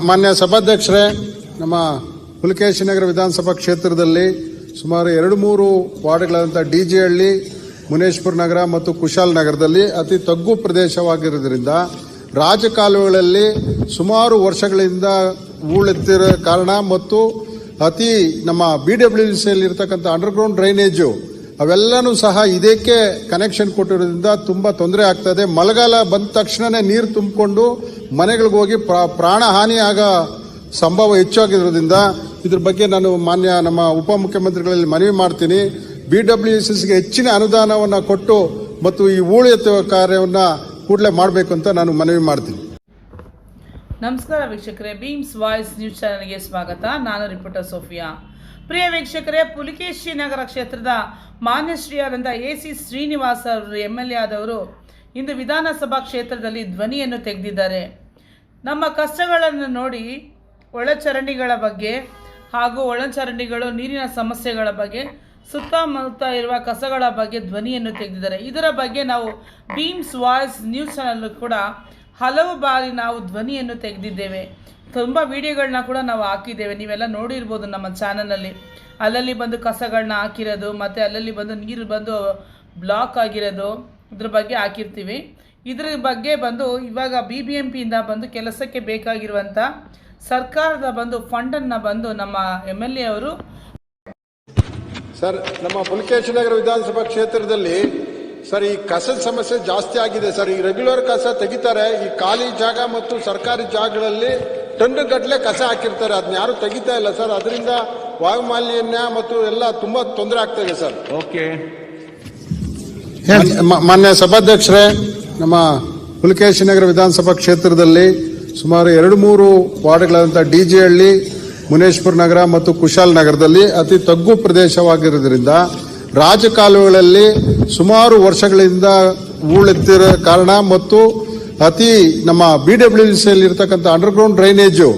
ಮಾನ್ಯ ಸಭಾಧ್ಯಕ್ಷರೇ, ನಮ್ಮ ಪುಲಕೇಶಿ ನಗರ ವಿಧಾನಸಭಾ ಕ್ಷೇತ್ರದಲ್ಲಿ ಸುಮಾರು 2-3 ವಾರ್ಡ್ಗಳಾದಂಥ ಡಿಜೆಹಳ್ಳಿ, ಮುನೇಶ್ಪುರ ನಗರ ಮತ್ತು ಕುಶಾಲ್ ನಗರದಲ್ಲಿ ಅತಿ ತಗ್ಗು ಪ್ರದೇಶವಾಗಿರುವುದರಿಂದ ರಾಜಕಾಲುವೆಗಳಲ್ಲಿ ಸುಮಾರು ವರ್ಷಗಳಿಂದ ಹೂಳೆತ್ತಿರೋ ಕಾರಣ ಮತ್ತು ಅತಿ ನಮ್ಮ BWCಯಲ್ಲಿ ಇರತಕ್ಕಂಥ ಅಂಡರ್ಗ್ರೌಂಡ್ ಡ್ರೈನೇಜು ಅವೆಲ್ಲನೂ ಸಹ ಇದಕ್ಕೆ ಕನೆಕ್ಷನ್ ಕೊಟ್ಟಿರೋದ್ರಿಂದ ತುಂಬ ತೊಂದರೆ ಆಗ್ತದೆ. ಮಳೆಗಾಲ ಬಂದ ತಕ್ಷಣನೇ ನೀರು ತುಂಬಿಕೊಂಡು ಮನೆಗಳಿಗೆ ಹೋಗಿ ಪ್ರಾಣ ಹಾನಿ ಆಗೋ ಸಂಭವ ಹೆಚ್ಚಾಗಿರೋದ್ರಿಂದ ಇದ್ರ ಬಗ್ಗೆ ನಾನು ಮಾನ್ಯ ನಮ್ಮ ಉಪಮುಖ್ಯಮಂತ್ರಿಗಳಲ್ಲಿ ಮನವಿ ಮಾಡ್ತೀನಿ. BWCಗೆ ಹೆಚ್ಚಿನ ಅನುದಾನವನ್ನು ಕೊಟ್ಟು ಮತ್ತು ಈ ಹೂಳೆತ್ತುವ ಕಾರ್ಯವನ್ನು ಕೂಡಲೇ ಮಾಡಬೇಕು ಅಂತ ನಾನು ಮನವಿ ಮಾಡ್ತೀನಿ. ನಮಸ್ಕಾರ ವೀಕ್ಷಕರೇ, ಬೀಮ್ಸ್ ವಾಯ್ಸ್ ನ್ಯೂಸ್ ಚಾನೆಲ್ಗೆ ಸ್ವಾಗತ. ನಾನು ರಿಪೋರ್ಟರ್ ಸೋಫಿಯಾ. ಪ್ರಿಯ ವೀಕ್ಷಕರೇ, ಪುಲಕೇಶಿ ನಗರ ಕ್ಷೇತ್ರದ ಮಾನ್ಯ ಶ್ರೀಯಾದಂಥ AC ಶ್ರೀನಿವಾಸ್ ಅವರು MLA ಆದವರು ಇಂದು ವಿಧಾನಸಭಾ ಕ್ಷೇತ್ರದಲ್ಲಿ ಧ್ವನಿಯನ್ನು ತೆಗೆದಿದ್ದಾರೆ. ನಮ್ಮ ಕಷ್ಟಗಳನ್ನು ನೋಡಿ ಒಳಚರಂಡಿಗಳ ಬಗ್ಗೆ ಹಾಗೂ ಒಳಚರಂಡಿಗಳು ನೀರಿನ ಸಮಸ್ಯೆಗಳ ಬಗ್ಗೆ ಸುತ್ತಮುತ್ತ ಇರುವ ಕಸಗಳ ಬಗ್ಗೆ ಧ್ವನಿಯನ್ನು ತೆಗೆದಿದ್ದಾರೆ. ಇದರ ಬಗ್ಗೆ ನಾವು ಬೀಮ್ಸ್ ವಾಯ್ಸ್ ನ್ಯೂಸ್ ಚಾನಲ್ ಕೂಡ ಹಲವು ಬಾರಿ ನಾವು ಧ್ವನಿಯನ್ನು ತೆಗೆದಿದ್ದೇವೆ. ತುಂಬ ವಿಡಿಯೋಗಳನ್ನ ಕೂಡ ನಾವು ಹಾಕಿದ್ದೇವೆ, ನೀವೆಲ್ಲ ನೋಡಿರ್ಬೋದು ನಮ್ಮ ಚಾನಲಲ್ಲಿ. ಅಲ್ಲಲ್ಲಿ ಬಂದು ಕಸಗಳನ್ನ ಹಾಕಿರೋದು ಮತ್ತು ಅಲ್ಲಲ್ಲಿ ಬಂದು ನೀರು ಬಂದು ಬ್ಲಾಕ್ ಆಗಿರೋದು ಇದ್ರ ಬಗ್ಗೆ ಹಾಕಿರ್ತೀವಿ. ಇದ್ರ ಬಗ್ಗೆ ಬಂದು ಇವಾಗ BBMPಯಿಂದ ಬಂದು ಕೆಲಸಕ್ಕೆ ಬೇಕಾಗಿರುವಂಥ ಸರ್ಕಾರದ ಬಂದು ಫಂಡನ್ನು ಬಂದು ನಮ್ಮ MLA ಅವರು ಸರ್, ನಮ್ಮ ಪುಲಕೇಶಿ ನಗರ ವಿಧಾನಸಭಾ ಕ್ಷೇತ್ರದಲ್ಲಿ ಸರ್ ಈ ಕಸದ ಸಮಸ್ಯೆ ಜಾಸ್ತಿ ಆಗಿದೆ ಸರ್. ಈ ರೆಗ್ಯುಲರ್ ಕಸ ತೆಗಿತಾರೆ, ಈ ಖಾಲಿ ಜಾಗ ಮತ್ತು ಸರ್ಕಾರಿ ಜಾಗಗಳಲ್ಲಿ ಟನ್ನುಗಟ್ಟಲೆ ಕಸ ಹಾಕಿರ್ತಾರೆ, ಅದನ್ನ ಯಾರು ತೆಗಿತಾ ಇಲ್ಲ ಸರ್. ಅದರಿಂದ ವಾಯುಮಾಲಿನ್ಯ ಮತ್ತು ಎಲ್ಲ ತುಂಬಾ ತೊಂದರೆ ಆಗ್ತಾ ಇದೆ ಸರ್. ಓಕೆ, ಮಾನ್ಯ ಸಭಾಧ್ಯಕ್ಷರೇ, ನಮ್ಮ ಪುಲಕೇಶಿ ನಗರ ವಿಧಾನಸಭಾ ಕ್ಷೇತ್ರದಲ್ಲಿ ಸುಮಾರು 2-3 ವಾರ್ಡ್ಗಳಾದಂಥ ಡಿಜೆಹಳ್ಳಿ, ಮುನೇಶ್ಪುರ ನಗರ ಮತ್ತು ಕುಶಾಲ್ ನಗರದಲ್ಲಿ ಅತಿ ತಗ್ಗು ಪ್ರದೇಶವಾಗಿರುವುದರಿಂದ ರಾಜಕಾಲುವೆಗಳಲ್ಲಿ ಸುಮಾರು ವರ್ಷಗಳಿಂದ ಹೂಳೆತ್ತಿರೋ ಕಾರಣ ಮತ್ತು ಅತಿ ನಮ್ಮ BWCಯಲ್ಲಿ ಇರತಕ್ಕಂಥ ಅಂಡರ್ಗ್ರೌಂಡ್ ಡ್ರೈನೇಜು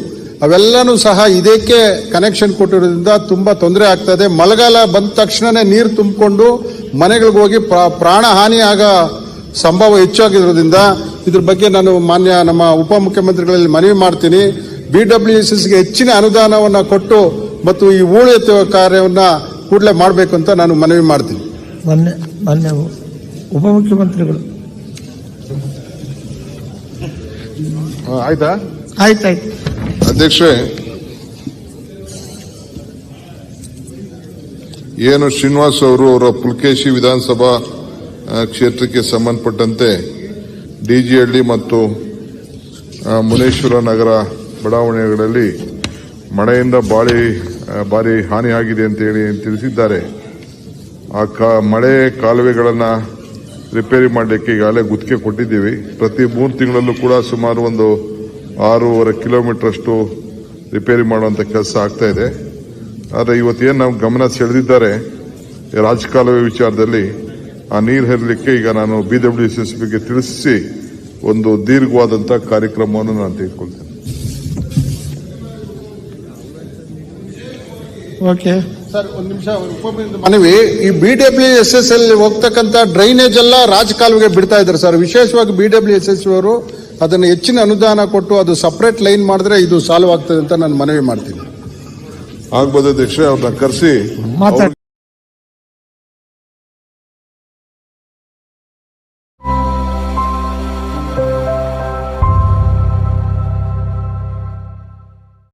ಅವೆಲ್ಲನೂ ಸಹ ಇದಕ್ಕೆ ಕನೆಕ್ಷನ್ ಕೊಟ್ಟಿರೋದ್ರಿಂದ ತುಂಬ ತೊಂದರೆ ಆಗ್ತದೆ. ಮಳೆಗಾಲ ಬಂದ ತಕ್ಷಣನೇ ನೀರು ತುಂಬಿಕೊಂಡು ಮನೆಗಳಿಗೆ ಹೋಗಿ ಪ್ರಾಣ ಹಾನಿ ಆಗೋ ಸಂಭವ ಹೆಚ್ಚಾಗಿರೋದ್ರಿಂದ ಇದ್ರ ಬಗ್ಗೆ ನಾನು ಮಾನ್ಯ ನಮ್ಮ ಉಪಮುಖ್ಯಮಂತ್ರಿಗಳಲ್ಲಿ ಮನವಿ ಮಾಡ್ತೀನಿ. BWCಗೆ ಹೆಚ್ಚಿನ ಅನುದಾನವನ್ನು ಕೊಟ್ಟು ಮತ್ತು ಈ ಹೂಳೆತ್ತುವ ಕಾರ್ಯವನ್ನು ಕೂಡಲೇ ಮಾಡಬೇಕು ಅಂತ ನಾನು ಮನವಿ ಮಾಡ್ತೀನಿ. ಮಾನ್ಯ ಉಪಮುಖ್ಯಮಂತ್ರಿಗಳು ಆಯ್ತಾ? ಆಯ್ತಾಯ್ತು ಅಧ್ಯಕ್ಷರೇ, ಏನು ಶ್ರೀನಿವಾಸ್ ಅವರು ಅವರ ಪುಲಕೇಶಿ ವಿಧಾನಸಭಾ ಕ್ಷೇತ್ರಕ್ಕೆ ಸಂಬಂಧಪಟ್ಟಂತೆ ಡಿಜಿಹಳ್ಳಿ ಮತ್ತು ಮುನೇಶ್ವರ ನಗರ ಬಡಾವಣೆಗಳಲ್ಲಿ ಮಳೆಯಿಂದ ಭಾರಿ ಹಾನಿಯಾಗಿದೆ ಅಂತ ಹೇಳಿ ತಿಳಿಸಿದ್ದಾರೆ. ಆ ಮಳೆ ಕಾಲುವೆಗಳನ್ನು ರಿಪೇರಿ ಮಾಡಲಿಕ್ಕೆ ಈಗಾಗಲೇ ಗುತ್ತಿಗೆ ಕೊಟ್ಟಿದ್ದೀವಿ. ಪ್ರತಿ 3 ತಿಂಗಳಲ್ಲೂ ಕೂಡ ಸುಮಾರು ಒಂದು 6.5 ಕಿಲೋಮೀಟರ್ ಅಷ್ಟು ರಿಪೇರಿ ಮಾಡುವಂತ ಕೆಲಸ ಆಗ್ತಾ ಇದೆ. ಆದರೆ ಇವತ್ತೇನು ನಾವು ಗಮನ ಸೆಳೆದಿದ್ದಾರೆ ರಾಜಕಾಲುವೆ ವಿಚಾರದಲ್ಲಿ, ಆ ನೀರು ಹರಿಲಿಕ್ಕೆ ಈಗ ನಾನು BWCಗೆ ತಿಳಿಸಿ ಒಂದು ದೀರ್ಘವಾದಂತ ಕಾರ್ಯಕ್ರಮವನ್ನು ನಾನು ತೆಗೆದುಕೊಳ್ತೇನೆ. ಓಕೆ ಸರ್, ಒಂದು ನಿಮಿಷ ಮನವಿ. ಈ BWSS ಹೋಗ್ತಕ್ಕಂಥ ಡ್ರೈನೇಜ್ ಎಲ್ಲ ರಾಜಕಾಲುವೆಗೆ ಬಿಡ್ತಾ ಇದ್ದಾರೆ ಸರ್. ವಿಶೇಷವಾಗಿ BWSS ಅವರು ಅದನ್ನು ಹೆಚ್ಚಿನ ಅನುದಾನ ಕೊಟ್ಟು ಅದು ಸಪರೇಟ್ ಲೈನ್ ಮಾಡಿದ್ರೆ ಇದು ಸಾಲ್ವ್ ಆಗ್ತದೆ ಅಂತ ನಾನು ಮನವಿ ಮಾಡ್ತೀನಿ. ಆಗ್ಬೋದು ಅಧ್ಯಕ್ಷ, ಅವ್ರನ್ನ ಕರೆಸಿ